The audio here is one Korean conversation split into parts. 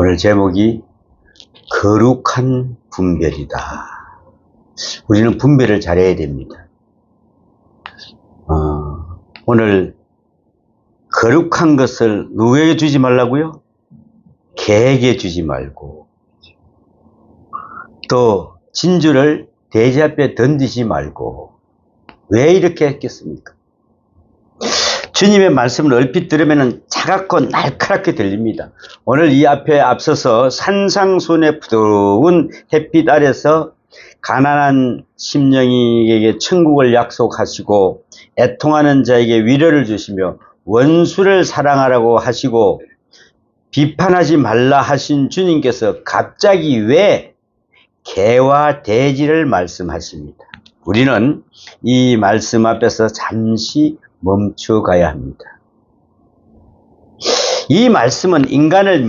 오늘 제목이 거룩한 분별이다. 우리는 분별을 잘해야 됩니다. 오늘 거룩한 것을 누구에게 주지 말라고요? 개에게 주지 말고, 또 진주를 돼지 앞에 던지지 말고. 왜 이렇게 했겠습니까? 주님의 말씀을 얼핏 들으면 차갑고 날카롭게 들립니다. 오늘 이 앞에 앞서서 산상수훈의 부드러운 햇빛 아래서 가난한 심령에게 천국을 약속하시고 애통하는 자에게 위로를 주시며 원수를 사랑하라고 하시고 비판하지 말라 하신 주님께서 갑자기 왜 개와 돼지를 말씀하십니다. 우리는 이 말씀 앞에서 잠시 멈춰가야 합니다. 이 말씀은 인간을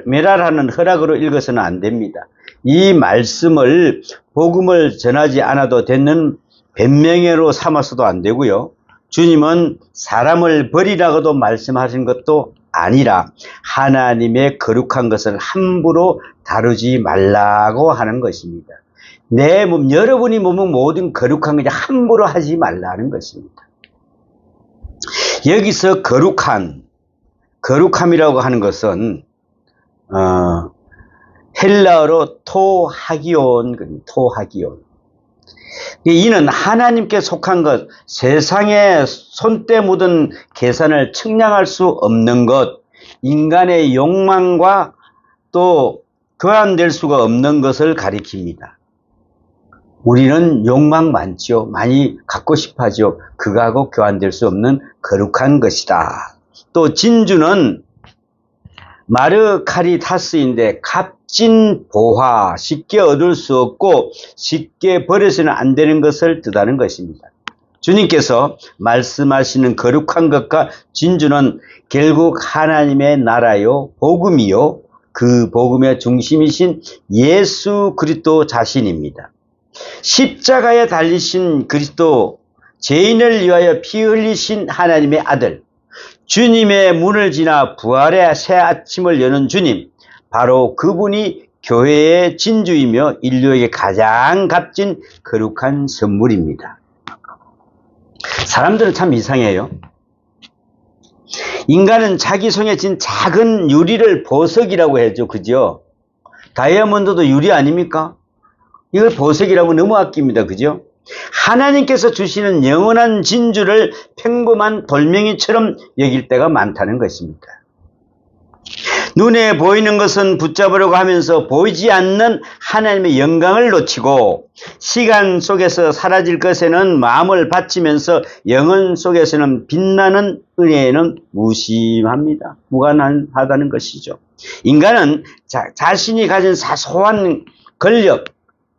멸하라는 허락으로 읽어서는 안 됩니다. 이 말씀을 복음을 전하지 않아도 되는 변명으로 삼아서도 안 되고요. 주님은 사람을 버리라고도 말씀하신 것도 아니라 하나님의 거룩한 것을 함부로 다루지 말라고 하는 것입니다. 내 몸, 여러분이 몸은 모든 거룩한 것을 함부로 하지 말라는 것입니다. 여기서 거룩함이라고 하는 것은 헬라어로 토하기온. 이는 하나님께 속한 것, 세상에 손때 묻은 계산을 측량할 수 없는 것, 인간의 욕망과 또 교환될 수가 없는 것을 가리킵니다. 우리는 욕망 많지요. 많이 갖고 싶어하죠. 그거하고 교환될 수 없는 거룩한 것이다. 또 진주는 마르카리타스인데 값진 보화, 쉽게 얻을 수 없고 쉽게 버려서는 안 되는 것을 뜻하는 것입니다. 주님께서 말씀하시는 거룩한 것과 진주는 결국 하나님의 나라요, 복음이요, 그 복음의 중심이신 예수 그리스도 자신입니다. 십자가에 달리신 그리스도, 죄인을 위하여 피 흘리신 하나님의 아들, 주님의 문을 지나 부활의 새 아침을 여는 주님, 바로 그분이 교회의 진주이며 인류에게 가장 값진 거룩한 선물입니다. 사람들은 참 이상해요. 인간은 자기 손에 쥔 작은 유리를 보석이라고 하죠. 그죠? 다이아몬드도 유리 아닙니까? 이걸 보석이라고 너무 아낍니다. 그죠? 하나님께서 주시는 영원한 진주를 평범한 돌멩이처럼 여길 때가 많다는 것입니다. 눈에 보이는 것은 붙잡으려고 하면서 보이지 않는 하나님의 영광을 놓치고 시간 속에서 사라질 것에는 마음을 바치면서 영혼 속에서는 빛나는 은혜에는 무심합니다. 무관하다는 것이죠. 인간은 자신이 가진 사소한 권력,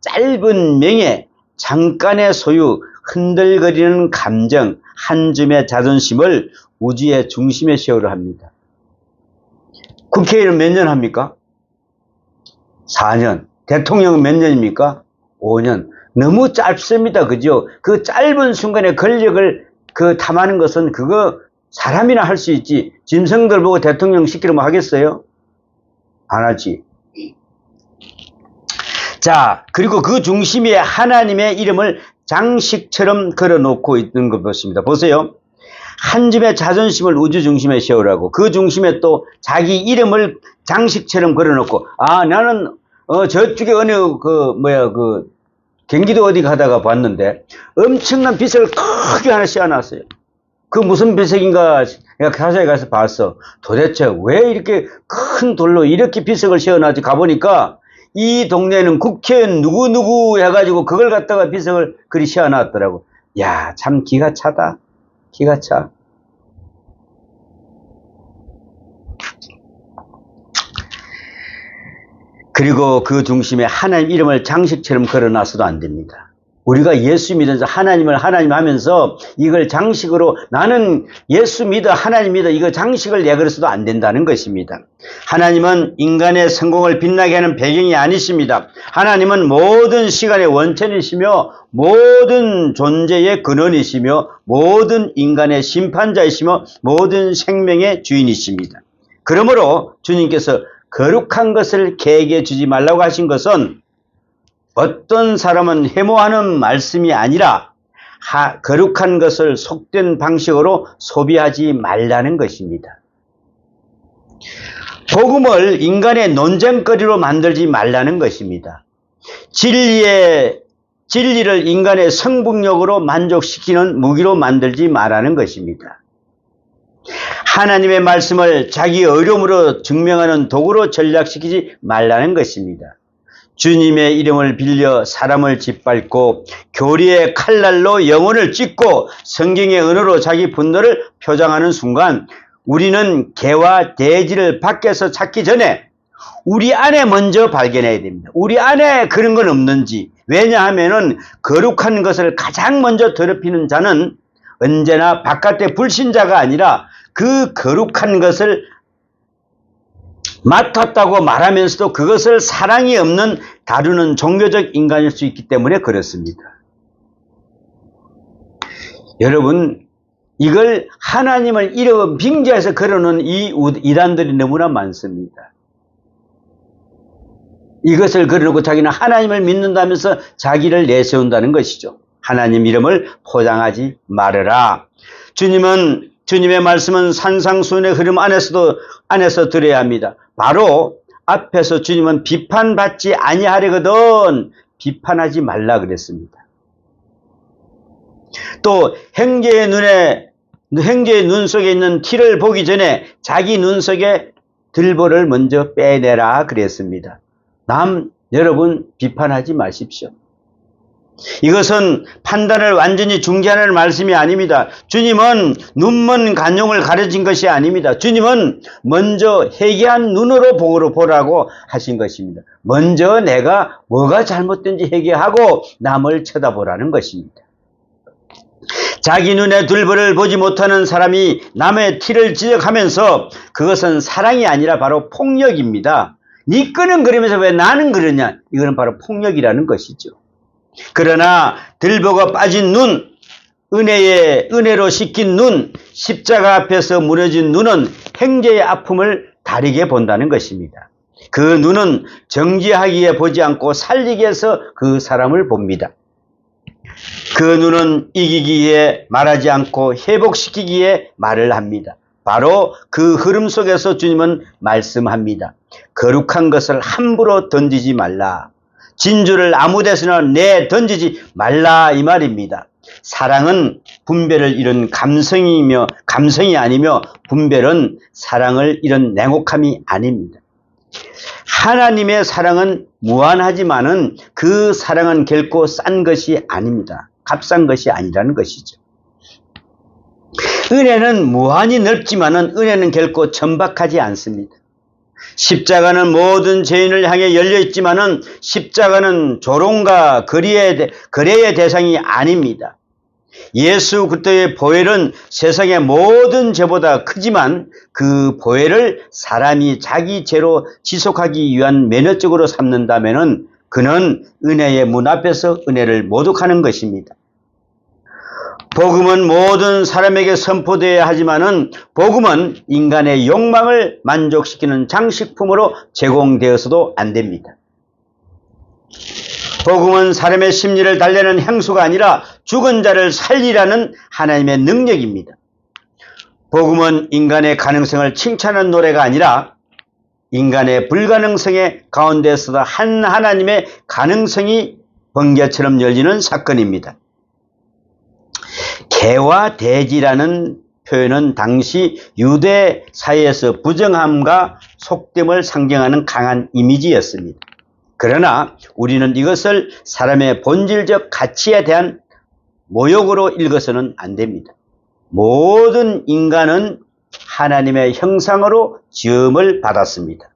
짧은 명예, 잠깐의 소유, 흔들거리는 감정, 한 줌의 자존심을 우주의 중심에 세우려 합니다. 국회의원 몇 년 합니까? 4년. 대통령은 몇 년입니까? 5년. 너무 짧습니다. 그죠? 그 짧은 순간에 권력을 탐하는 것은 그거 사람이나 할 수 있지. 짐승들 보고 대통령 시키려면 하겠어요? 안 하지. 자, 그리고 그 중심에 하나님의 이름을 장식처럼 걸어놓고 있는 것 같습니다. 보세요. 한 줌의 자존심을 우주 중심에 세우라고, 그 중심에 또 자기 이름을 장식처럼 걸어놓고, 나는 저쪽에 어느 경기도 어디 가다가 봤는데 엄청난 비석을 크게 하나 씌워놨어요. 그 무슨 비석인가 내가 가사에 가서 봤어. 도대체 왜 이렇게 큰 돌로 이렇게 비석을 씌워놨지? 가보니까 이 동네는 국회의원 누구누구 해가지고 그걸 갖다가 비석을 그리 씌워놨더라고. 야, 참 기가 차다. 기가 차. 그리고 그 중심에 하나님 이름을 장식처럼 걸어놔서도 안 됩니다. 우리가 예수 믿어서 하나님을 하나님 하면서 이걸 장식으로 나는 예수 믿어 하나님 믿어 이거 장식을 내걸어서도 안 된다는 것입니다. 하나님은 인간의 성공을 빛나게 하는 배경이 아니십니다. 하나님은 모든 시간의 원천이시며 모든 존재의 근원이시며 모든 인간의 심판자이시며 모든 생명의 주인이십니다. 그러므로 주님께서 거룩한 것을 개에게 주지 말라고 하신 것은 어떤 사람은 해모하는 말씀이 아니라 거룩한 것을 속된 방식으로 소비하지 말라는 것입니다. 복음을 인간의 논쟁거리로 만들지 말라는 것입니다. 진리를 인간의 성불력으로 만족시키는 무기로 만들지 말라는 것입니다. 하나님의 말씀을 자기 어려움으로 증명하는 도구로 전락시키지 말라는 것입니다. 주님의 이름을 빌려 사람을 짓밟고 교리의 칼날로 영혼을 찢고 성경의 언어로 자기 분노를 표장하는 순간 우리는 개와 돼지를 밖에서 찾기 전에 우리 안에 먼저 발견해야 됩니다. 우리 안에 그런 건 없는지. 왜냐하면은 거룩한 것을 가장 먼저 더럽히는 자는 언제나 바깥의 불신자가 아니라 그 거룩한 것을 맡았다고 말하면서도 그것을 사랑이 없는 다루는 종교적 인간일 수 있기 때문에 그렇습니다. 여러분, 이걸 하나님을 잃어 빙자해서 걸어놓은 이 이단들이 너무나 많습니다. 이것을 걸어놓고 자기는 하나님을 믿는다면서 자기를 내세운다는 것이죠. 하나님 이름을 포장하지 말아라. 주님의 말씀은 산상수훈의 흐름 안에서 들어야 합니다. 바로 앞에서 주님은 비판받지 아니하려거든 비판하지 말라 그랬습니다. 또 형제의 눈 속에 있는 티를 보기 전에 자기 눈 속에 들보를 먼저 빼내라 그랬습니다. 여러분 비판하지 마십시오. 이것은 판단을 완전히 중지하는 말씀이 아닙니다. 주님은 눈먼 간용을 가르친 것이 아닙니다. 주님은 먼저 회개한 눈으로 보라고 하신 것입니다. 먼저 내가 뭐가 잘못된지 회개하고 남을 쳐다보라는 것입니다. 자기 눈에 들보를 보지 못하는 사람이 남의 티를 지적하면서 그것은 사랑이 아니라 바로 폭력입니다. 네 끄는 그러면서 왜 나는 그러냐? 이거는 바로 폭력이라는 것이죠. 그러나 들보가 빠진 눈, 은혜로 씻긴 눈, 십자가 앞에서 무너진 눈은 형제의 아픔을 다르게 본다는 것입니다. 그 눈은 정지하기에 보지 않고 살리기 위해서 그 사람을 봅니다. 그 눈은 이기기에 말하지 않고 회복시키기에 말을 합니다. 바로 그 흐름 속에서 주님은 말씀합니다. 거룩한 것을 함부로 던지지 말라. 진주를 아무 데서나 던지지 말라 이 말입니다. 사랑은 분별을 잃은 감성이 아니며 분별은 사랑을 잃은 냉혹함이 아닙니다. 하나님의 사랑은 무한하지만은 그 사랑은 결코 싼 것이 아닙니다. 값싼 것이 아니라는 것이죠. 은혜는 무한히 넓지만은 은혜는 결코 천박하지 않습니다. 십자가는 모든 죄인을 향해 열려 있지만은 십자가는 조롱과 거래의 대상이 아닙니다. 예수 그리스도의 보혈은 세상의 모든 죄보다 크지만 그 보혈을 사람이 자기 죄로 지속하기 위한 매너적으로 삼는다면은 그는 은혜의 문 앞에서 은혜를 모독하는 것입니다. 복음은 모든 사람에게 선포되어야 하지만은 복음은 인간의 욕망을 만족시키는 장식품으로 제공되어서도 안 됩니다. 복음은 사람의 심리를 달래는 향수가 아니라 죽은 자를 살리라는 하나님의 능력입니다. 복음은 인간의 가능성을 칭찬하는 노래가 아니라 인간의 불가능성의 가운데서도 한 하나님의 가능성이 번개처럼 열리는 사건입니다. 개와 돼지라는 표현은 당시 유대 사회에서 부정함과 속됨을 상징하는 강한 이미지였습니다. 그러나 우리는 이것을 사람의 본질적 가치에 대한 모욕으로 읽어서는 안 됩니다. 모든 인간은 하나님의 형상으로 지음을 받았습니다.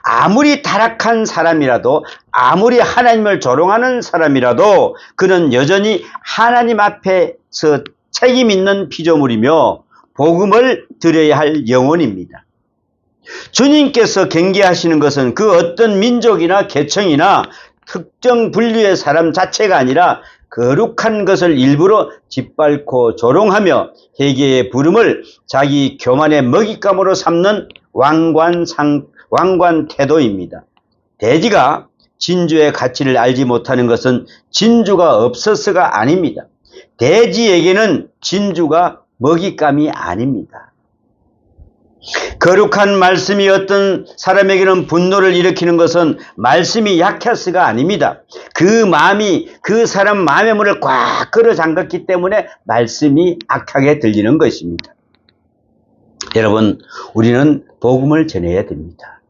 아무리 타락한 사람이라도, 아무리 하나님을 조롱하는 사람이라도 그는 여전히 하나님 앞에서 책임 있는 피조물이며 복음을 드려야 할 영혼입니다. 주님께서 경계하시는 것은 그 어떤 민족이나 계층이나 특정 분류의 사람 자체가 아니라 거룩한 것을 일부러 짓밟고 조롱하며 회개의 부름을 자기 교만의 먹잇감으로 삼는 완고한 태도입니다. 돼지가 진주의 가치를 알지 못하는 것은 진주가 없어서가 아닙니다. 돼지에게는 진주가 먹잇감이 아닙니다. 거룩한 말씀이 어떤 사람에게는 분노를 일으키는 것은 말씀이 약해서가 아닙니다. 그 마음이 그 사람 마음의 문을 꽉 끌어 잠갔기 때문에 말씀이 악하게 들리는 것입니다. 여러분, 우리는 복음을 전해야 됩니다.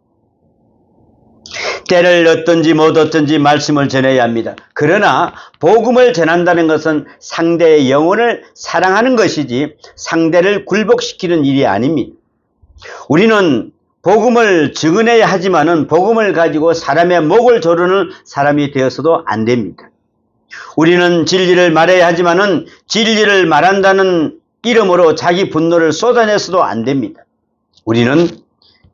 때를 얻든지 못 얻든지 말씀을 전해야 합니다. 그러나 복음을 전한다는 것은 상대의 영혼을 사랑하는 것이지 상대를 굴복시키는 일이 아닙니다. 우리는 복음을 증언해야 하지만은 복음을 가지고 사람의 목을 조르는 사람이 되어서도 안 됩니다. 우리는 진리를 말해야 하지만은 진리를 말한다는 이름으로 자기 분노를 쏟아내서도 안 됩니다. 우리는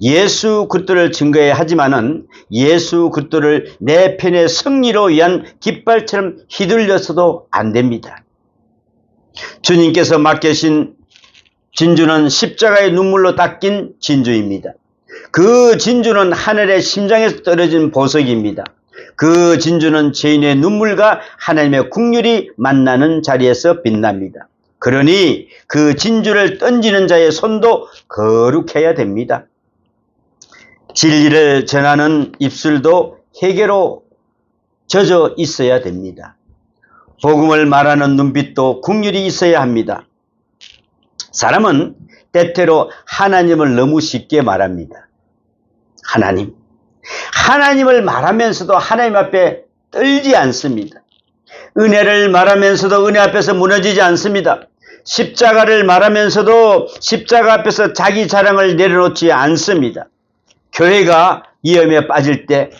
예수 그리스도를 증거해야 하지만은 예수 그리스도를 내 편의 승리로 위한 깃발처럼 휘둘려서도 안 됩니다. 주님께서 맡기신 진주는 십자가의 눈물로 닦인 진주입니다. 그 진주는 하늘의 심장에서 떨어진 보석입니다. 그 진주는 죄인의 눈물과 하나님의 긍휼이 만나는 자리에서 빛납니다. 그러니 그 진주를 던지는 자의 손도 거룩해야 됩니다. 진리를 전하는 입술도 회개로 젖어 있어야 됩니다. 복음을 말하는 눈빛도 긍휼이 있어야 합니다. 사람은 때때로 하나님을 너무 쉽게 말합니다. 하나님을 말하면서도 하나님 앞에 떨지 않습니다. 은혜를 말하면서도 은혜 앞에서 무너지지 않습니다. 십자가를 말하면서도 십자가 앞에서 자기 자랑을 내려놓지 않습니다. 교회가 위험에 빠질 때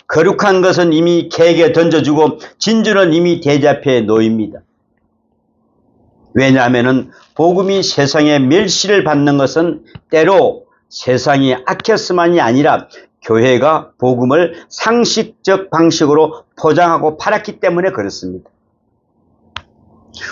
거룩한 것은 이미 개에게 던져주고 진주는 이미 돼지 앞에 놓입니다. 왜냐하면 복음이 세상에 멸시를 받는 것은 때로 세상이 악해서만이 아니라 교회가 복음을 상식적 방식으로 포장하고 팔았기 때문에 그렇습니다.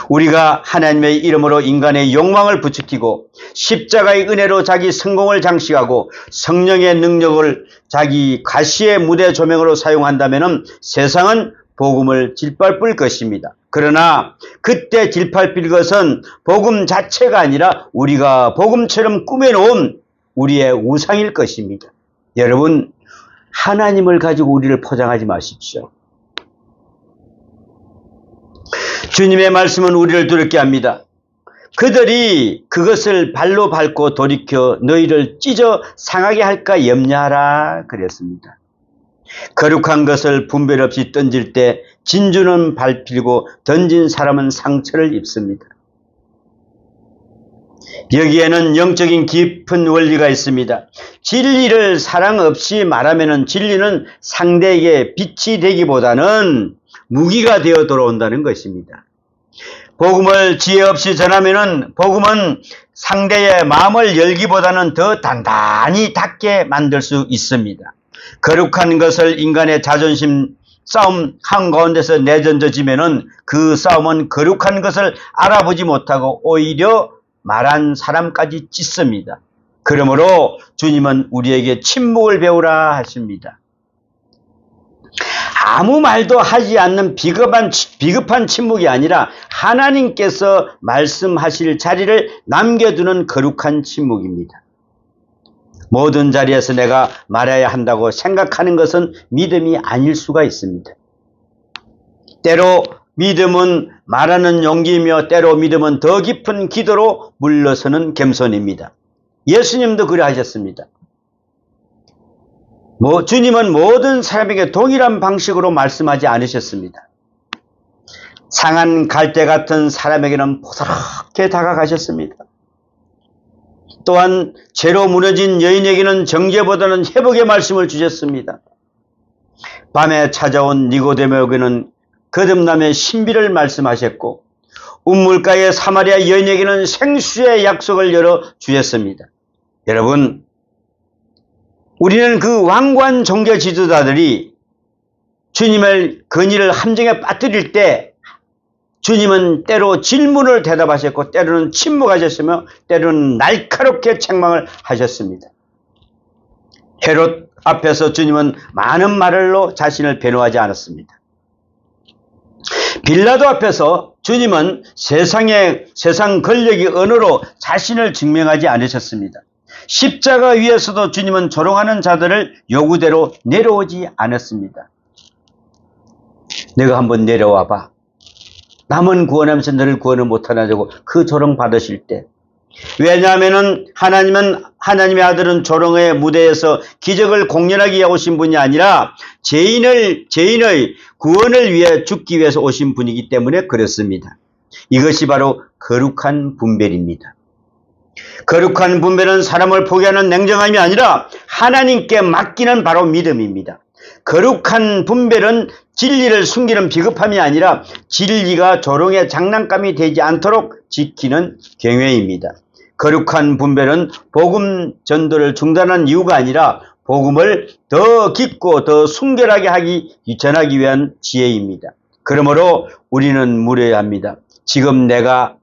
우리가 하나님의 이름으로 인간의 욕망을 부추기고 십자가의 은혜로 자기 성공을 장식하고 성령의 능력을 자기 가시의 무대 조명으로 사용한다면 세상은 복음을 질밟을 것입니다. 그러나 그때 질밟힐 것은 복음 자체가 아니라 우리가 복음처럼 꾸며놓은 우리의 우상일 것입니다. 여러분, 하나님을 가지고 우리를 포장하지 마십시오. 주님의 말씀은 우리를 두렵게 합니다. 그들이 그것을 발로 밟고 돌이켜 너희를 찢어 상하게 할까 염려하라 그랬습니다. 거룩한 것을 분별 없이 던질 때 진주는 밟히고 던진 사람은 상처를 입습니다. 여기에는 영적인 깊은 원리가 있습니다. 진리를 사랑 없이 말하면 진리는 상대에게 빛이 되기보다는 무기가 되어 돌아온다는 것입니다. 복음을 지혜 없이 전하면 복음은 상대의 마음을 열기보다는 더 단단히 닫게 만들 수 있습니다. 거룩한 것을 인간의 자존심 싸움 한가운데서 내던져지면은 그 싸움은 거룩한 것을 알아보지 못하고 오히려 말한 사람까지 찢습니다. 그러므로 주님은 우리에게 침묵을 배우라 하십니다. 아무 말도 하지 않는 비급한 침묵이 아니라 하나님께서 말씀하실 자리를 남겨두는 거룩한 침묵입니다. 모든 자리에서 내가 말해야 한다고 생각하는 것은 믿음이 아닐 수가 있습니다. 때로 믿음은 말하는 용기이며 때로 믿음은 더 깊은 기도로 물러서는 겸손입니다. 예수님도 그래 하셨습니다. 주님은 모든 사람에게 동일한 방식으로 말씀하지 않으셨습니다. 상한 갈대 같은 사람에게는 부드럽게 다가가셨습니다. 또한 죄로 무너진 여인에게는 정죄보다는 회복의 말씀을 주셨습니다. 밤에 찾아온 니고데모에게는 거듭남의 신비를 말씀하셨고 운물가의 사마리아 여인에게는 생수의 약속을 열어 주셨습니다. 여러분, 우리는 그 완고한 종교 지도자들이 주님의 건의를 함정에 빠뜨릴 때 주님은 때로 질문을 대답하셨고 때로는 침묵하셨으며 때로는 날카롭게 책망을 하셨습니다. 헤롯 앞에서 주님은 많은 말로 자신을 변호하지 않았습니다. 빌라도 앞에서 주님은 세상 권력의 언어로 자신을 증명하지 않으셨습니다. 십자가 위에서도 주님은 조롱하는 자들을 요구대로 내려오지 않았습니다. 내가 한번 내려와 봐. 남은 구원하면서 너를 구원을 못하냐고 그 조롱 받으실 때. 왜냐하면 하나님의 아들은 조롱의 무대에서 기적을 공연하기 위해 오신 분이 아니라 죄인의 구원을 위해 죽기 위해서 오신 분이기 때문에 그렇습니다. 이것이 바로 거룩한 분별입니다. 거룩한 분별은 사람을 포기하는 냉정함이 아니라 하나님께 맡기는 바로 믿음입니다. 거룩한 분별은 진리를 숨기는 비겁함이 아니라 진리가 조롱의 장난감이 되지 않도록 지키는 경외입니다. 거룩한 분별은 복음 전도를 중단한 이유가 아니라 복음을 더 깊고 더 순결하게 전하기 위한 지혜입니다. 그러므로 우리는 물어야 합니다. 지금 내가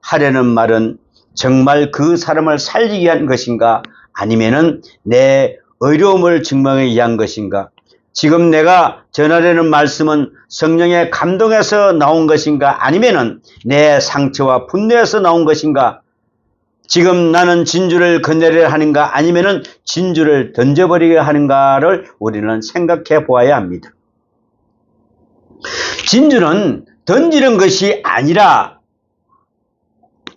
하려는 말은 정말 그 사람을 살리기 위한 것인가? 아니면은 내 어려움을 증명하기 위한 것인가? 지금 내가 전하려는 말씀은 성령의 감동에서 나온 것인가? 아니면은 내 상처와 분노에서 나온 것인가? 지금 나는 진주를 건네려 하는가? 아니면은 진주를 던져버리려 하는가를 우리는 생각해 보아야 합니다. 진주는 던지는 것이 아니라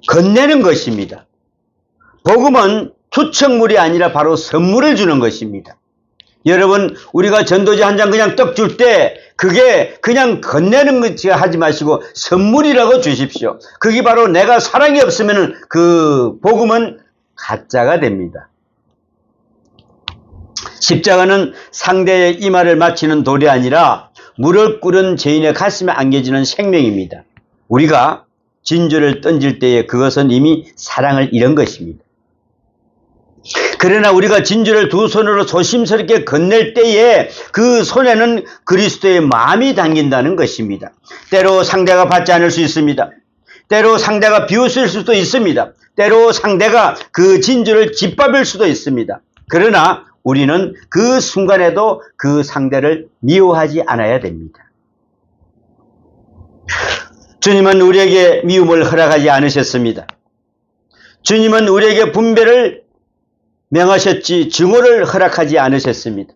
건네는 것입니다. 복음은 투척물이 아니라 바로 선물을 주는 것입니다. 여러분, 우리가 전도지 한 장 그냥 떡 줄 때 그게 그냥 건네는 것이 하지 마시고 선물이라고 주십시오. 그게 바로 내가 사랑이 없으면 그 복음은 가짜가 됩니다. 십자가는 상대의 이마를 맞히는 돌이 아니라 물을 끓은 죄인의 가슴에 안겨지는 생명입니다. 우리가 진주를 던질 때에 그것은 이미 사랑을 잃은 것입니다. 그러나 우리가 진주를 두 손으로 조심스럽게 건넬 때에 그 손에는 그리스도의 마음이 담긴다는 것입니다. 때로 상대가 받지 않을 수 있습니다. 때로 상대가 비웃을 수도 있습니다. 때로 상대가 그 진주를 짓밟을 수도 있습니다. 그러나 우리는 그 순간에도 그 상대를 미워하지 않아야 됩니다. 주님은 우리에게 미움을 허락하지 않으셨습니다. 주님은 우리에게 분별을 명하셨지 증오를 허락하지 않으셨습니다.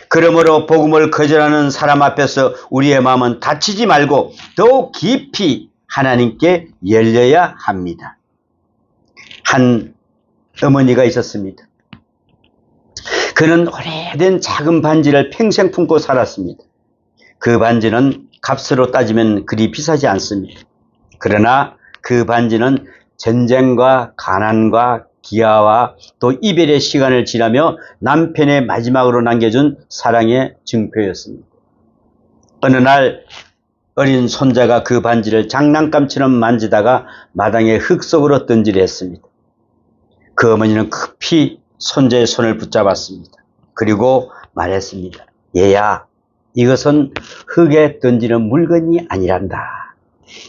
그러므로 복음을 거절하는 사람 앞에서 우리의 마음은 다치지 말고 더욱 깊이 하나님께 열려야 합니다. 한 어머니가 있었습니다. 그는 오래된 작은 반지를 평생 품고 살았습니다. 그 반지는 값으로 따지면 그리 비싸지 않습니다. 그러나 그 반지는 전쟁과 가난과 기아와 또 이별의 시간을 지나며 남편의 마지막으로 남겨준 사랑의 증표였습니다. 어느 날 어린 손자가 그 반지를 장난감처럼 만지다가 마당에 흙 속으로 던지려 했습니다. 그 어머니는 급히 손자의 손을 붙잡았습니다. 그리고 말했습니다. 얘야, 이것은 흙에 던지는 물건이 아니란다.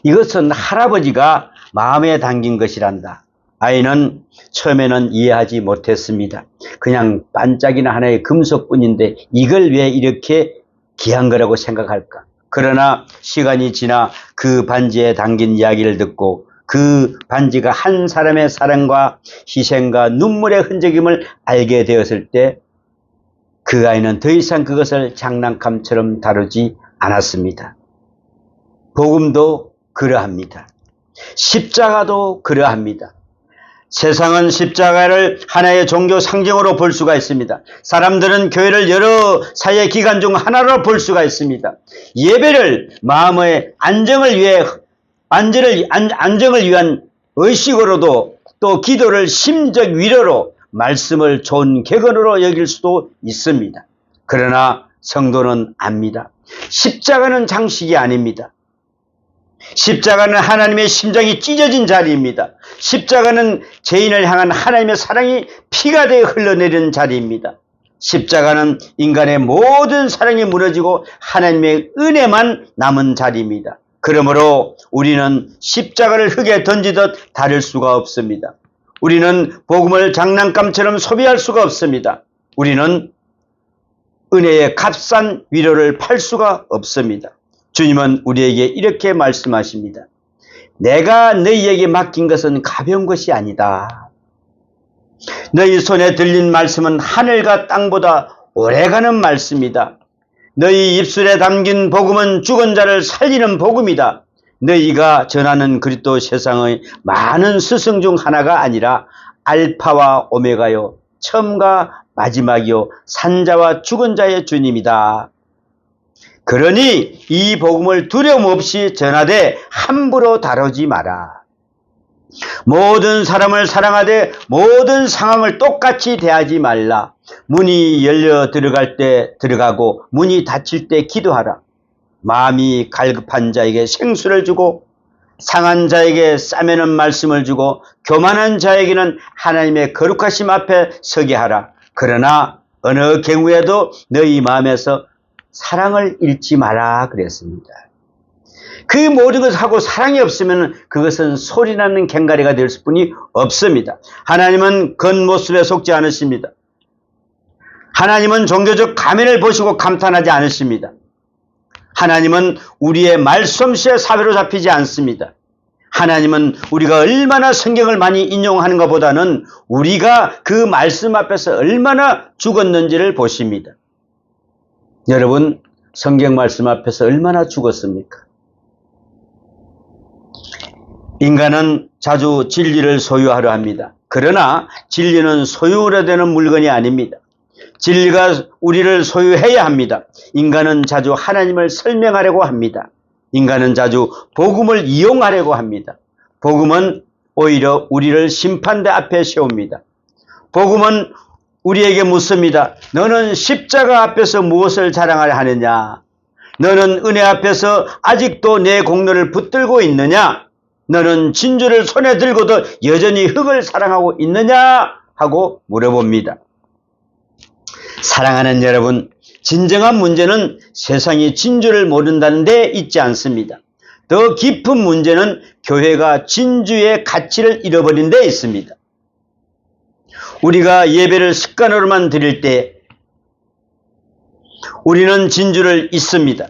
이것은 할아버지가 마음에 담긴 것이란다. 아이는 처음에는 이해하지 못했습니다. 그냥 반짝이는 하나의 금속뿐인데 이걸 왜 이렇게 귀한 거라고 생각할까? 그러나 시간이 지나 그 반지에 담긴 이야기를 듣고 그 반지가 한 사람의 사랑과 희생과 눈물의 흔적임을 알게 되었을 때 그 아이는 더 이상 그것을 장난감처럼 다루지 않았습니다. 복음도 그러합니다. 십자가도 그러합니다. 세상은 십자가를 하나의 종교 상징으로 볼 수가 있습니다. 사람들은 교회를 여러 사회 기관 중 하나로 볼 수가 있습니다. 예배를 마음의 안정을 위한 의식으로도 또 기도를 심적 위로로 말씀을 좋은 객언으로 여길 수도 있습니다. 그러나 성도는 압니다. 십자가는 장식이 아닙니다. 십자가는 하나님의 심장이 찢어진 자리입니다. 십자가는 죄인을 향한 하나님의 사랑이 피가 되어 흘러내리는 자리입니다. 십자가는 인간의 모든 사랑이 무너지고 하나님의 은혜만 남은 자리입니다. 그러므로 우리는 십자가를 흙에 던지듯 다룰 수가 없습니다. 우리는 복음을 장난감처럼 소비할 수가 없습니다. 우리는 은혜의 값싼 위로를 팔 수가 없습니다. 주님은 우리에게 이렇게 말씀하십니다. 내가 너희에게 맡긴 것은 가벼운 것이 아니다. 너희 손에 들린 말씀은 하늘과 땅보다 오래가는 말씀이다. 너희 입술에 담긴 복음은 죽은 자를 살리는 복음이다. 너희가 전하는 그리스도 세상의 많은 스승 중 하나가 아니라 알파와 오메가요, 처음과 마지막이요, 산자와 죽은 자의 주님이다. 그러니 이 복음을 두려움 없이 전하되 함부로 다루지 마라. 모든 사람을 사랑하되 모든 상황을 똑같이 대하지 말라. 문이 열려 들어갈 때 들어가고 문이 닫힐 때 기도하라. 마음이 갈급한 자에게 생수를 주고 상한 자에게 싸매는 말씀을 주고 교만한 자에게는 하나님의 거룩하심 앞에 서게 하라. 그러나 어느 경우에도 너희 마음에서 사랑을 잃지 마라 그랬습니다. 그 모든 것을 하고 사랑이 없으면 그것은 소리나는 갱가리가 될 뿐이 없습니다. 하나님은 겉모습에 속지 않으십니다. 하나님은 종교적 가면을 보시고 감탄하지 않으십니다. 하나님은 우리의 말솜씨에 사로잡히지 않습니다. 하나님은 우리가 얼마나 성경을 많이 인용하는 것보다는 우리가 그 말씀 앞에서 얼마나 죽었는지를 보십니다. 여러분, 성경 말씀 앞에서 얼마나 죽었습니까? 인간은 자주 진리를 소유하려 합니다. 그러나 진리는 소유로 되는 물건이 아닙니다. 진리가 우리를 소유해야 합니다. 인간은 자주 하나님을 설명하려고 합니다. 인간은 자주 복음을 이용하려고 합니다. 복음은 오히려 우리를 심판대 앞에 세웁니다. 복음은 우리에게 묻습니다. 너는 십자가 앞에서 무엇을 자랑하려 하느냐? 너는 은혜 앞에서 아직도 내 공로를 붙들고 있느냐? 너는 진주를 손에 들고도 여전히 흙을 사랑하고 있느냐? 하고 물어봅니다. 사랑하는 여러분, 진정한 문제는 세상이 진주를 모른다는 데 있지 않습니다. 더 깊은 문제는 교회가 진주의 가치를 잃어버린 데 있습니다. 우리가 예배를 습관으로만 드릴 때 우리는 진주를 잊습니다.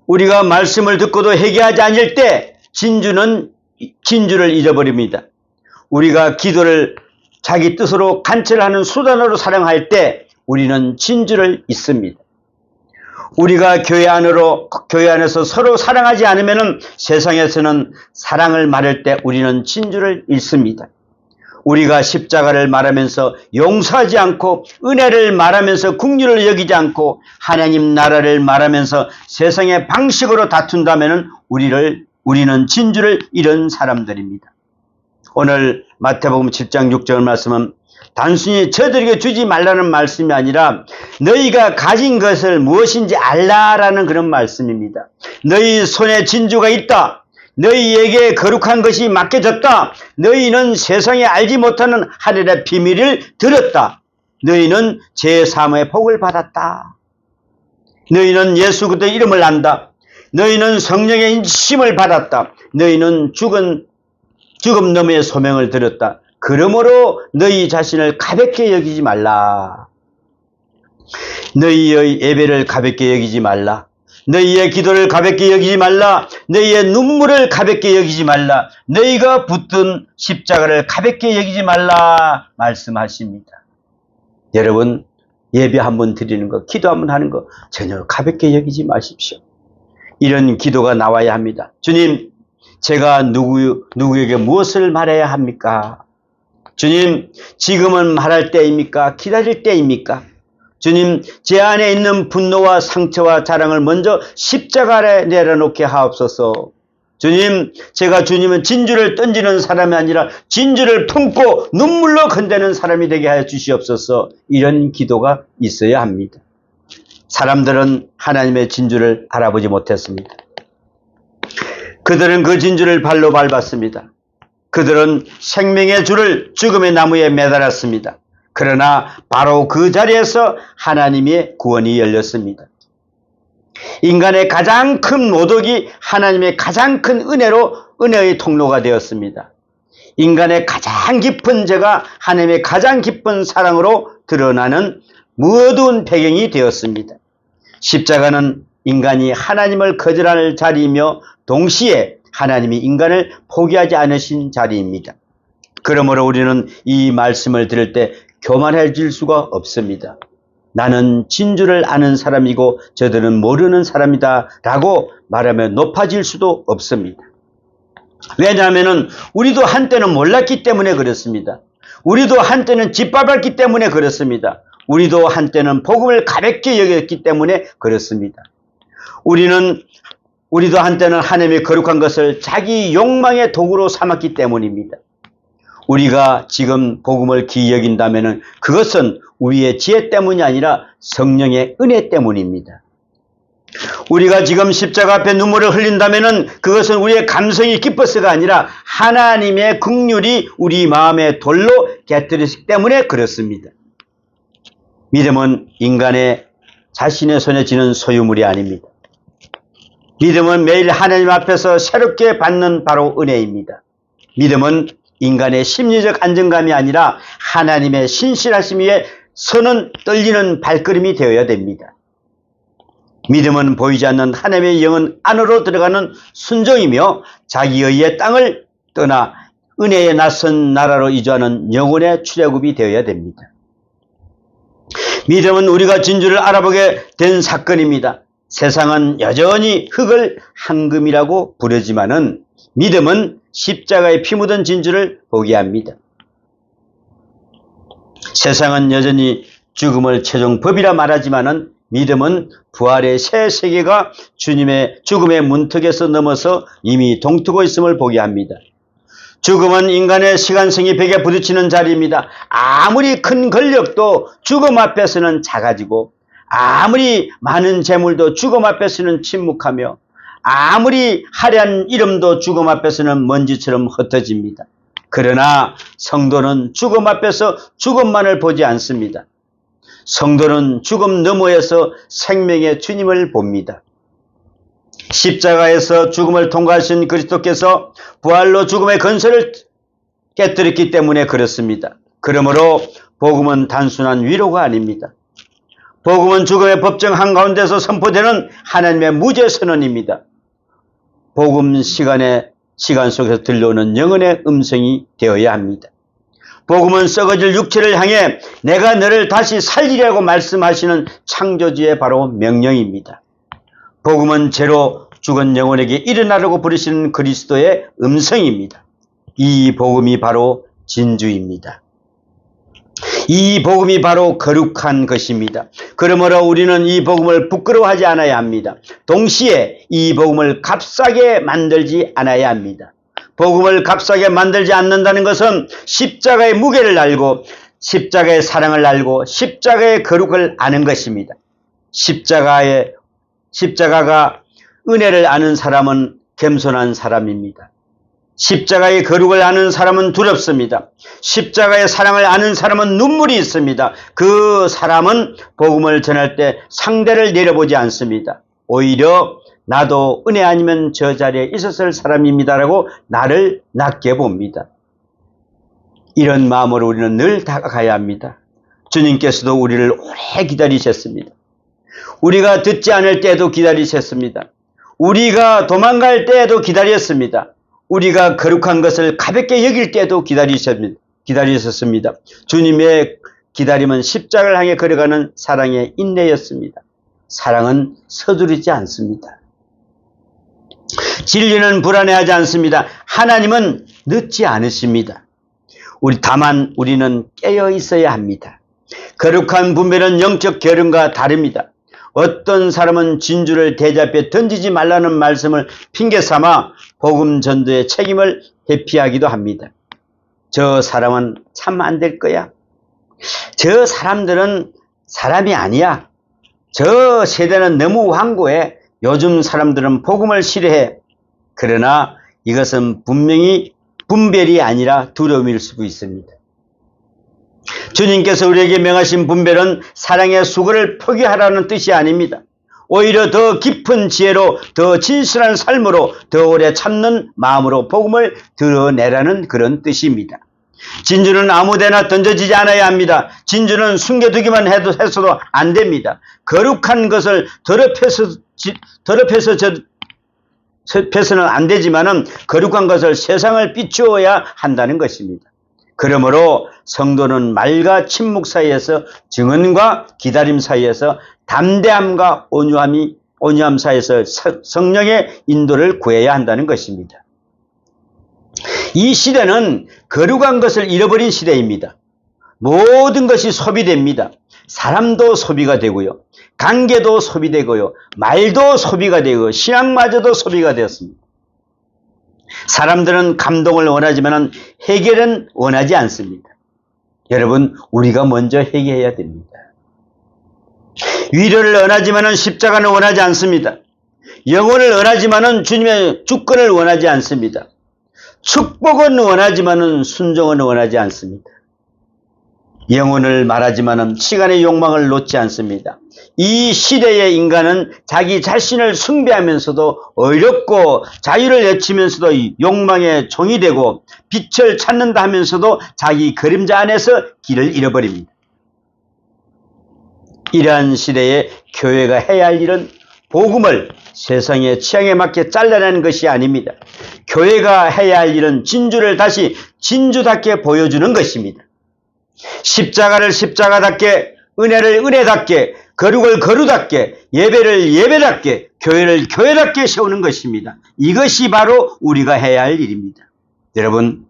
우리가 말씀을 듣고도 회개하지 않을 때 진주를 잊어버립니다. 우리가 기도를 자기 뜻으로 간철하는 수단으로 사용할 때 우리는 진주를 잊습니다. 우리가 교회 안에서 서로 사랑하지 않으면 세상에서는 사랑을 말할 때 우리는 진주를 잃습니다. 우리가 십자가를 말하면서 용서하지 않고 은혜를 말하면서 긍휼을 여기지 않고 하나님 나라를 말하면서 세상의 방식으로 다툰다면 우리는 진주를 잃은 사람들입니다. 오늘 마태복음 7장 6절 말씀은 단순히 저들에게 주지 말라는 말씀이 아니라 너희가 가진 것을 무엇인지 알라라는 그런 말씀입니다. 너희 손에 진주가 있다. 너희에게 거룩한 것이 맡겨졌다. 너희는 세상에 알지 못하는 하늘의 비밀을 들었다. 너희는 제3의 복을 받았다. 너희는 예수 그리스도의 이름을 안다. 너희는 성령의 인심을 받았다. 너희는 죽음 너머의 소명을 들었다. 그러므로 너희 자신을 가볍게 여기지 말라. 너희의 예배를 가볍게 여기지 말라. 너희의 기도를 가볍게 여기지 말라. 너희의 눈물을 가볍게 여기지 말라. 너희가 붙든 십자가를 가볍게 여기지 말라 말씀하십니다. 여러분, 예배 한번 드리는 거, 기도 한번 하는 거 전혀 가볍게 여기지 마십시오. 이런 기도가 나와야 합니다. 주님, 제가 누구에게 무엇을 말해야 합니까? 주님, 지금은 말할 때입니까? 기다릴 때입니까? 주님, 제 안에 있는 분노와 상처와 자랑을 먼저 십자가 아래 내려놓게 하옵소서. 주님, 제가 주님은 진주를 던지는 사람이 아니라 진주를 품고 눈물로 건대는 사람이 되게 하여 주시옵소서. 이런 기도가 있어야 합니다. 사람들은 하나님의 진주를 알아보지 못했습니다. 그들은 그 진주를 발로 밟았습니다. 그들은 생명의 줄을 죽음의 나무에 매달았습니다. 그러나 바로 그 자리에서 하나님의 구원이 열렸습니다. 인간의 가장 큰 모독이 하나님의 가장 큰 은혜의 통로가 되었습니다. 인간의 가장 깊은 죄가 하나님의 가장 깊은 사랑으로 드러나는 어두운 배경이 되었습니다. 십자가는 인간이 하나님을 거절할 자리이며 동시에 하나님이 인간을 포기하지 않으신 자리입니다. 그러므로 우리는 이 말씀을 들을 때 교만해질 수가 없습니다. 나는 진주를 아는 사람이고 저들은 모르는 사람이다 라고 말하며 높아질 수도 없습니다. 왜냐하면 우리도 한때는 몰랐기 때문에 그렇습니다. 우리도 한때는 짓밟았기 때문에 그렇습니다. 우리도 한때는 복음을 가볍게 여겼기 때문에 그렇습니다. 우리도 한때는 하나님의 거룩한 것을 자기 욕망의 도구로 삼았기 때문입니다. 우리가 지금 복음을 귀히 여긴다면 그것은 우리의 지혜 때문이 아니라 성령의 은혜 때문입니다. 우리가 지금 십자가 앞에 눈물을 흘린다면 그것은 우리의 감성이 기뻐서가 아니라 하나님의 긍휼이 우리 마음에 돌로 곁들였기 때문에 그렇습니다. 믿음은 인간의 자신의 손에 쥐는 소유물이 아닙니다. 믿음은 매일 하나님 앞에서 새롭게 받는 바로 은혜입니다. 믿음은 인간의 심리적 안정감이 아니라 하나님의 신실하심 위에 서는 떨리는 발걸음이 되어야 됩니다. 믿음은 보이지 않는 하나님의 영은 안으로 들어가는 순종이며 자기의 땅을 떠나 은혜의 낯선 나라로 이주하는 영혼의 출애굽이 되어야 됩니다. 믿음은 우리가 진주를 알아보게 된 사건입니다. 세상은 여전히 흙을 황금이라고 부르지만은 믿음은 십자가에 피 묻은 진주를 보게 합니다. 세상은 여전히 죽음을 최종 법이라 말하지만은 믿음은 부활의 새 세계가 주님의 죽음의 문턱에서 넘어서 이미 동트고 있음을 보게 합니다. 죽음은 인간의 시간성이 벽에 부딪히는 자리입니다. 아무리 큰 권력도 죽음 앞에서는 작아지고 아무리 많은 재물도 죽음 앞에서는 침묵하며 아무리 화려한 이름도 죽음 앞에서는 먼지처럼 흩어집니다. 그러나 성도는 죽음 앞에서 죽음만을 보지 않습니다. 성도는 죽음 너머에서 생명의 주님을 봅니다. 십자가에서 죽음을 통과하신 그리스도께서 부활로 죽음의 건설을 깨뜨렸기 때문에 그렇습니다. 그러므로 복음은 단순한 위로가 아닙니다. 복음은 죽음의 법정 한가운데서 선포되는 하나님의 무죄 선언입니다. 복음 시간 속에서 들려오는 영혼의 음성이 되어야 합니다. 복음은 썩어질 육체를 향해 내가 너를 다시 살리라고 말씀하시는 창조주의 바로 명령입니다. 복음은 죄로 죽은 영혼에게 일어나라고 부르시는 그리스도의 음성입니다. 이 복음이 바로 진주입니다. 이 복음이 바로 거룩한 것입니다. 그러므로 우리는 이 복음을 부끄러워하지 않아야 합니다. 동시에 이 복음을 값싸게 만들지 않아야 합니다. 복음을 값싸게 만들지 않는다는 것은 십자가의 무게를 알고 십자가의 사랑을 알고 십자가의 거룩을 아는 것입니다. 십자가가 은혜를 아는 사람은 겸손한 사람입니다. 십자가의 거룩을 아는 사람은 두렵습니다. 십자가의 사랑을 아는 사람은 눈물이 있습니다. 그 사람은 복음을 전할 때 상대를 내려보지 않습니다. 오히려 나도 은혜 아니면 저 자리에 있었을 사람입니다라고 나를 낮게 봅니다. 이런 마음으로 우리는 늘 다가가야 합니다. 주님께서도 우리를 오래 기다리셨습니다. 우리가 듣지 않을 때에도 기다리셨습니다. 우리가 도망갈 때에도 기다렸습니다. 우리가 거룩한 것을 가볍게 여길 때도 기다리셨습니다. 주님의 기다림은 십자가를 향해 걸어가는 사랑의 인내였습니다. 사랑은 서두르지 않습니다. 진리는 불안해하지 않습니다. 하나님은 늦지 않으십니다. 다만 우리는 깨어 있어야 합니다. 거룩한 분별은 영적 결연과 다릅니다. 어떤 사람은 진주를 대접해 던지지 말라는 말씀을 핑계 삼아 복음 전도의 책임을 회피하기도 합니다. 저 사람은 참 안 될 거야. 저 사람들은 사람이 아니야. 저 세대는 너무 완고해. 요즘 사람들은 복음을 싫어해. 그러나 이것은 분명히 분별이 아니라 두려움일 수도 있습니다. 주님께서 우리에게 명하신 분별은 사랑의 수고를 포기하라는 뜻이 아닙니다. 오히려 더 깊은 지혜로 더 진실한 삶으로 더 오래 참는 마음으로 복음을 드러내라는 그런 뜻입니다. 진주는 아무데나 던져지지 않아야 합니다. 진주는 숨겨두기만 했어도 안 됩니다. 거룩한 것을 더럽혀서는 안 되지만은 거룩한 것을 세상을 비추어야 한다는 것입니다. 그러므로 성도는 말과 침묵 사이에서, 증언과 기다림 사이에서, 담대함과 온유함 사이에서 성령의 인도를 구해야 한다는 것입니다. 이 시대는 거룩한 것을 잃어버린 시대입니다. 모든 것이 소비됩니다. 사람도 소비가 되고요, 관계도 소비되고요, 말도 소비가 되고, 신앙마저도 소비가 되었습니다. 사람들은 감동을 원하지만 해결은 원하지 않습니다. 여러분, 우리가 먼저 회개해야 됩니다. 위로를 원하지만 십자가는 원하지 않습니다. 영혼을 원하지만 주님의 주권을 원하지 않습니다. 축복은 원하지만 순종은 원하지 않습니다. 영혼을 말하지만 시간의 욕망을 놓지 않습니다. 이 시대의 인간은 자기 자신을 숭배하면서도 어렵고, 자유를 외치면서도 욕망의 종이 되고, 빛을 찾는다 하면서도 자기 그림자 안에서 길을 잃어버립니다. 이러한 시대에 교회가 해야 할 일은 복음을 세상의 취향에 맞게 잘라내는 것이 아닙니다. 교회가 해야 할 일은 진주를 다시 진주답게 보여주는 것입니다. 십자가를 십자가답게, 은혜를 은혜답게, 거룩을 거룩답게, 예배를 예배답게, 교회를 교회답게 세우는 것입니다. 이것이 바로 우리가 해야 할 일입니다. 여러분,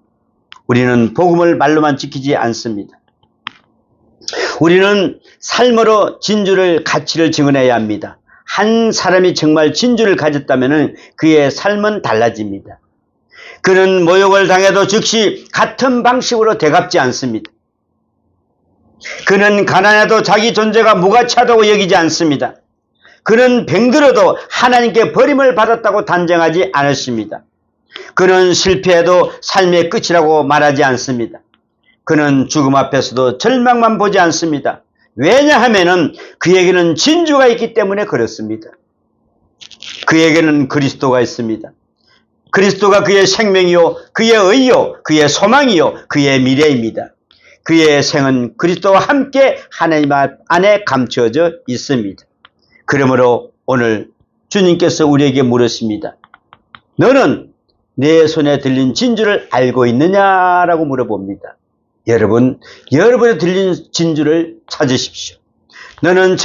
우리는 복음을 말로만 지키지 않습니다. 우리는 삶으로 진주를, 가치를 증언해야 합니다. 한 사람이 정말 진주를 가졌다면 그의 삶은 달라집니다. 그는 모욕을 당해도 즉시 같은 방식으로 되갚지 않습니다. 그는 가난해도 자기 존재가 무가치하다고 여기지 않습니다. 그는 병들어도 하나님께 버림을 받았다고 단정하지 않으십니다. 그는 실패해도 삶의 끝이라고 말하지 않습니다. 그는 죽음 앞에서도 절망만 보지 않습니다. 왜냐하면 그에게는 진주가 있기 때문에 그렇습니다. 그에게는 그리스도가 있습니다. 그리스도가 그의 생명이요, 그의 의요, 그의 소망이요, 그의 미래입니다. 그의 생은 그리스도와 함께 하나님 안에 감춰져 있습니다. 그러므로 오늘 주님께서 우리에게 물으십니다. 너는 내 손에 들린 진주를 알고 있느냐라고 물어봅니다. 여러분, 여러분의 들린 진주를 찾으십시오. 너는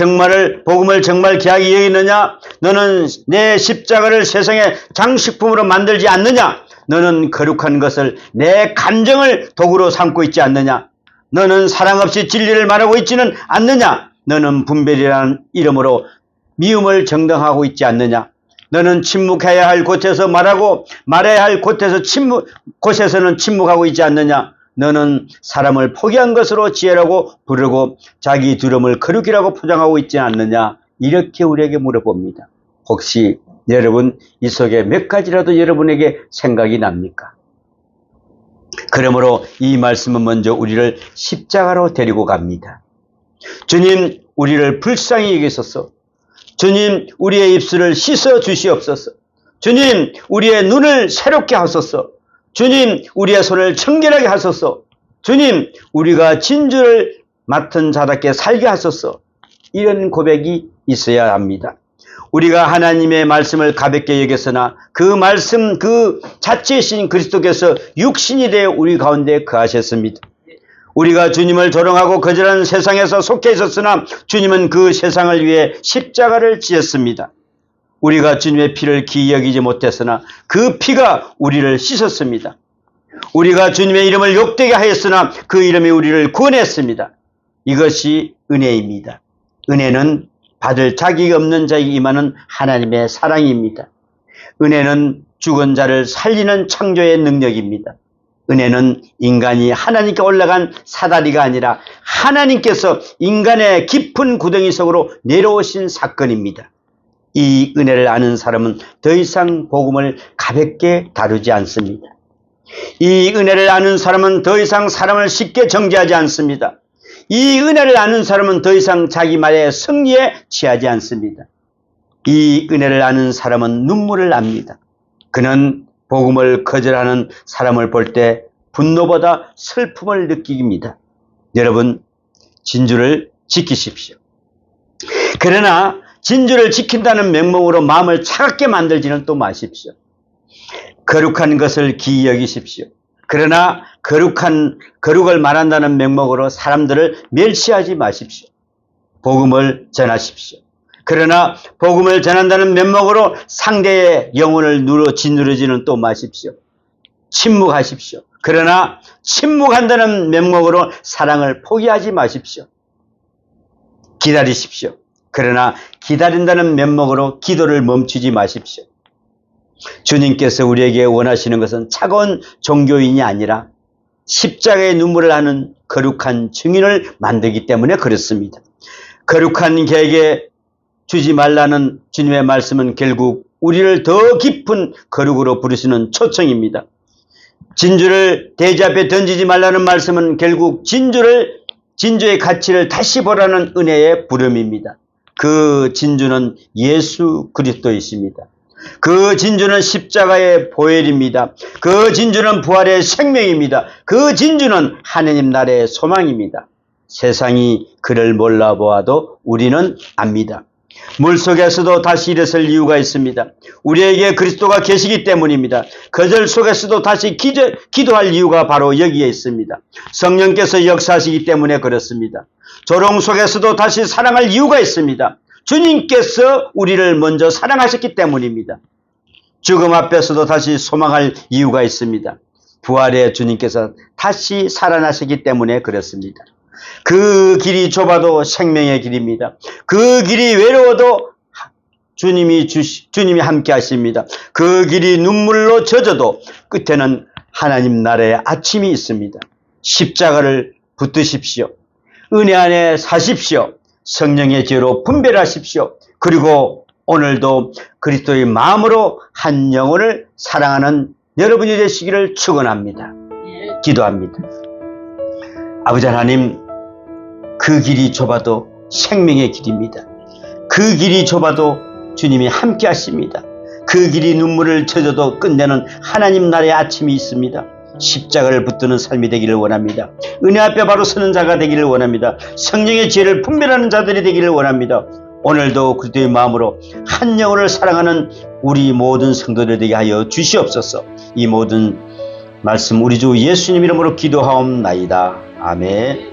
복음을 정말 귀하게 여기느냐? 너는 내 십자가를 세상의 장식품으로 만들지 않느냐? 너는 거룩한 것을, 내 감정을 도구로 삼고 있지 않느냐? 너는 사랑 없이 진리를 말하고 있지는 않느냐? 너는 분별이라는 이름으로 미움을 정당하고 있지 않느냐? 너는 침묵해야 할 곳에서 말하고, 말해야 할 곳에서는 침묵하고 있지 않느냐? 너는 사람을 포기한 것으로 지혜라고 부르고 자기 두려움을 거룩이라고 포장하고 있지 않느냐? 이렇게 우리에게 물어봅니다. 혹시 여러분 이 속에 몇 가지라도 여러분에게 생각이 납니까? 그러므로 이 말씀은 먼저 우리를 십자가로 데리고 갑니다. 주님, 우리를 불쌍히 여기소서. 주님, 우리의 입술을 씻어 주시옵소서. 주님, 우리의 눈을 새롭게 하소서. 주님, 우리의 손을 청결하게 하소서. 주님, 우리가 진주를 맡은 자답게 살게 하소서. 이런 고백이 있어야 합니다. 우리가 하나님의 말씀을 가볍게 여겼으나 그 말씀 그 자체이신 그리스도께서 육신이 되어 우리 가운데 거하셨습니다. 우리가 주님을 조롱하고 거절하는 세상에서 속해 있었으나 주님은 그 세상을 위해 십자가를 지었습니다. 우리가 주님의 피를 기이 여기지 못했으나 그 피가 우리를 씻었습니다. 우리가 주님의 이름을 욕되게 하였으나 그 이름이 우리를 구원했습니다. 이것이 은혜입니다. 은혜는 받을 자격이 없는 자에게 임하는 하나님의 사랑입니다. 은혜는 죽은 자를 살리는 창조의 능력입니다. 은혜는 인간이 하나님께 올라간 사다리가 아니라 하나님께서 인간의 깊은 구덩이 속으로 내려오신 사건입니다. 이 은혜를 아는 사람은 더 이상 복음을 가볍게 다루지 않습니다. 이 은혜를 아는 사람은 더 이상 사람을 쉽게 정죄하지 않습니다. 이 은혜를 아는 사람은 더 이상 자기 말의 승리에 취하지 않습니다. 이 은혜를 아는 사람은 눈물을 납니다. 그는 복음을 거절하는 사람을 볼 때 분노보다 슬픔을 느낍니다. 여러분, 진주를 지키십시오. 그러나 진주를 지킨다는 명목으로 마음을 차갑게 만들지는 또 마십시오. 거룩한 것을 기이 여기십시오. 그러나 거룩을 말한다는 명목으로 사람들을 멸시하지 마십시오. 복음을 전하십시오. 그러나 복음을 전한다는 면목으로 상대의 영혼을 짓누르지는 또 마십시오. 침묵하십시오. 그러나 침묵한다는 면목으로 사랑을 포기하지 마십시오. 기다리십시오. 그러나 기다린다는 면목으로 기도를 멈추지 마십시오. 주님께서 우리에게 원하시는 것은 차가운 종교인이 아니라 십자가의 눈물을 하는 거룩한 증인을 만들기 때문에 그렇습니다. 거룩한 계획에 주지 말라는 주님의 말씀은 결국 우리를 더 깊은 거룩으로 부르시는 초청입니다. 진주를 돼지 앞에 던지지 말라는 말씀은 결국 진주의 가치를 다시 보라는 은혜의 부름입니다. 그 진주는 예수 그리스도이십니다. 그 진주는 십자가의 보혈입니다. 그 진주는 부활의 생명입니다. 그 진주는 하느님 나라의 소망입니다. 세상이 그를 몰라보아도 우리는 압니다. 물속에서도 다시 일어설 이유가 있습니다. 우리에게 그리스도가 계시기 때문입니다. 거절 속에서도 다시 기도할 이유가 바로 여기에 있습니다. 성령께서 역사하시기 때문에 그렇습니다. 조롱 속에서도 다시 사랑할 이유가 있습니다. 주님께서 우리를 먼저 사랑하셨기 때문입니다. 죽음 앞에서도 다시 소망할 이유가 있습니다. 부활의 주님께서 다시 살아나셨기 때문에 그렇습니다. 그 길이 좁아도 생명의 길입니다. 그 길이 외로워도 주님이 함께 하십니다. 그 길이 눈물로 젖어도 끝에는 하나님 나라의 아침이 있습니다. 십자가를 붙드십시오. 은혜 안에 사십시오. 성령의 지혜로 분별하십시오. 그리고 오늘도 그리스도의 마음으로 한 영혼을 사랑하는 여러분이 되시기를 축원합니다. 기도합니다. 아버지 하나님, 그 길이 좁아도 생명의 길입니다. 그 길이 좁아도 주님이 함께 하십니다. 그 길이 눈물을 젖어도 끝내는 하나님 나라의 아침이 있습니다. 십자가를 붙드는 삶이 되기를 원합니다. 은혜 앞에 바로 서는 자가 되기를 원합니다. 성령의 지혜를 분별하는 자들이 되기를 원합니다. 오늘도 그리스도의 마음으로 한 영혼을 사랑하는 우리 모든 성도들 되게 하여 주시옵소서. 이 모든 말씀 우리 주 예수님 이름으로 기도하옵나이다. 아멘.